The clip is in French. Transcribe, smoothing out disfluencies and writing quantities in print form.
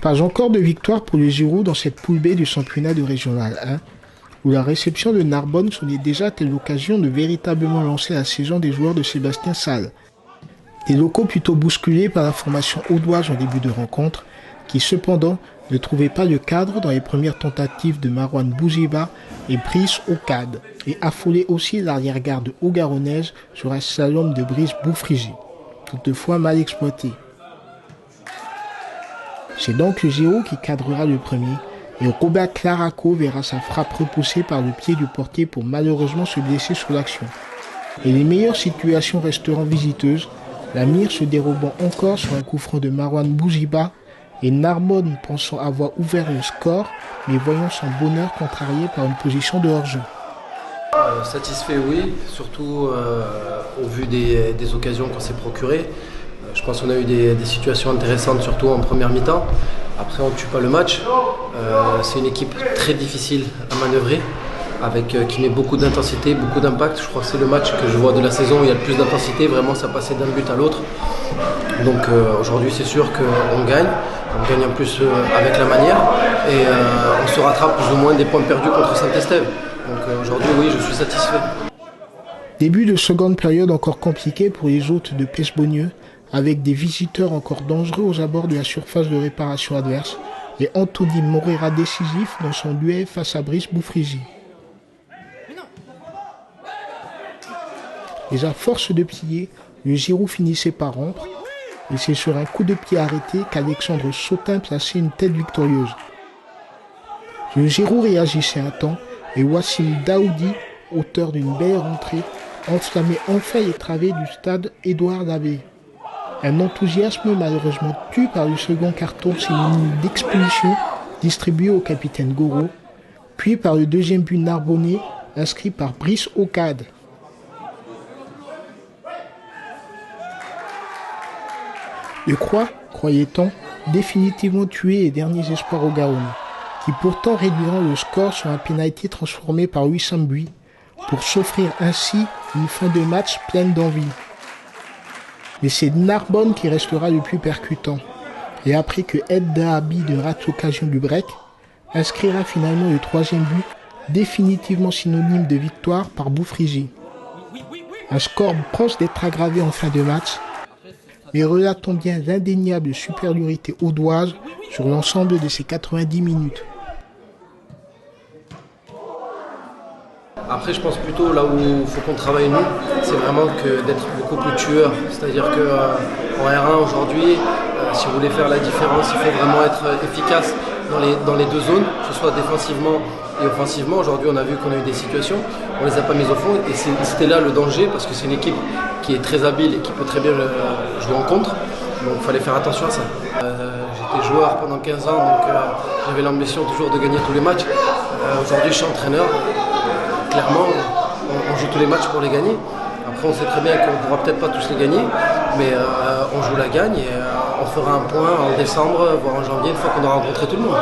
Pas encore de victoire pour les Giroud dans cette poule B du championnat de Régional 1, où la réception de Narbonne sonnait déjà telle l'occasion de véritablement lancer la saison des joueurs de Sébastien Salle. Des locaux plutôt bousculés par la formation audoise en début de rencontre, qui cependant ne trouvaient pas le cadre dans les premières tentatives de Marouane Bouziba et Brice Okad, et affolaient aussi l'arrière-garde haut-garonnaise sur un slalom de Brice Boufrigi, toutefois mal exploité. C'est donc le Giro qui cadrera le premier, et Robert Claraco verra sa frappe repoussée par le pied du portier pour malheureusement se blesser sur l'action. Et les meilleures situations resteront visiteuses, la mire se dérobant encore sur un coup franc de Marouane Bouziba, et Narbonne pensant avoir ouvert le score, mais voyant son bonheur contrarié par une position de hors-jeu. Satisfait, oui, surtout au vu des occasions qu'on s'est procurées. Je pense qu'on a eu des situations intéressantes, surtout en première mi-temps. Après, on ne tue pas le match. C'est une équipe très difficile à manœuvrer, qui met beaucoup d'intensité, beaucoup d'impact. Je crois que c'est le match que je vois de la saison où il y a le plus d'intensité. Vraiment, ça passait d'un but à l'autre. Donc aujourd'hui, c'est sûr qu'on gagne. On gagne en plus avec la manière. Et on se rattrape plus ou moins des points perdus contre Saint-Estève. Donc aujourd'hui, oui, je suis satisfait. Début de seconde période encore compliqué pour les hôtes de Pesbonieux, avec des visiteurs encore dangereux aux abords de la surface de réparation adverse, et Anthony Morera décisif dans son duel face à Brice Boufrigi. Mais à force de plier, le Giro finissait par rompre, et c'est sur un coup de pied arrêté qu'Alexandre Sautin plaçait une tête victorieuse. Le Giro réagissait à temps, et Wassim Daoudi, auteur d'une belle rentrée, enflammait enfin les travées du stade Édouard Davé. Un enthousiasme malheureusement tué par le second carton synonyme d'expulsion distribué au capitaine Goro, puis par le deuxième but narbonnais inscrit par Brice Okad. Le Croix, croyait-on, définitivement tué les derniers espoirs au Garonne, qui pourtant réduiront le score sur un pénalty transformé par Wissam Bui, pour s'offrir ainsi une fin de match pleine d'envie. Mais c'est Narbonne qui restera le plus percutant, et après que Ed Dahabi de rate l'occasion du break, inscrira finalement le troisième but, définitivement synonyme de victoire par Boufrigi. Un score proche d'être aggravé en fin de match, mais relatons bien l'indéniable supériorité audoise sur l'ensemble de ces 90 minutes. Après, je pense plutôt là où il faut qu'on travaille nous, c'est vraiment d'être beaucoup plus tueur. C'est-à-dire qu'en R1 aujourd'hui, si vous voulez faire la différence, il faut vraiment être efficace dans les deux zones, que ce soit défensivement et offensivement. Aujourd'hui, on a vu qu'on a eu des situations, on ne les a pas mises au fond, et c'était là le danger, parce que c'est une équipe qui est très habile et qui peut très bien jouer en contre. Donc il fallait faire attention à ça. J'étais joueur pendant 15 ans, donc j'avais l'ambition toujours de gagner tous les matchs. Aujourd'hui, je suis entraîneur. Clairement, on joue tous les matchs pour les gagner. Après, on sait très bien qu'on ne pourra peut-être pas tous les gagner, mais on joue la gagne et on fera un point en décembre, voire en janvier, une fois qu'on aura rencontré tout le monde.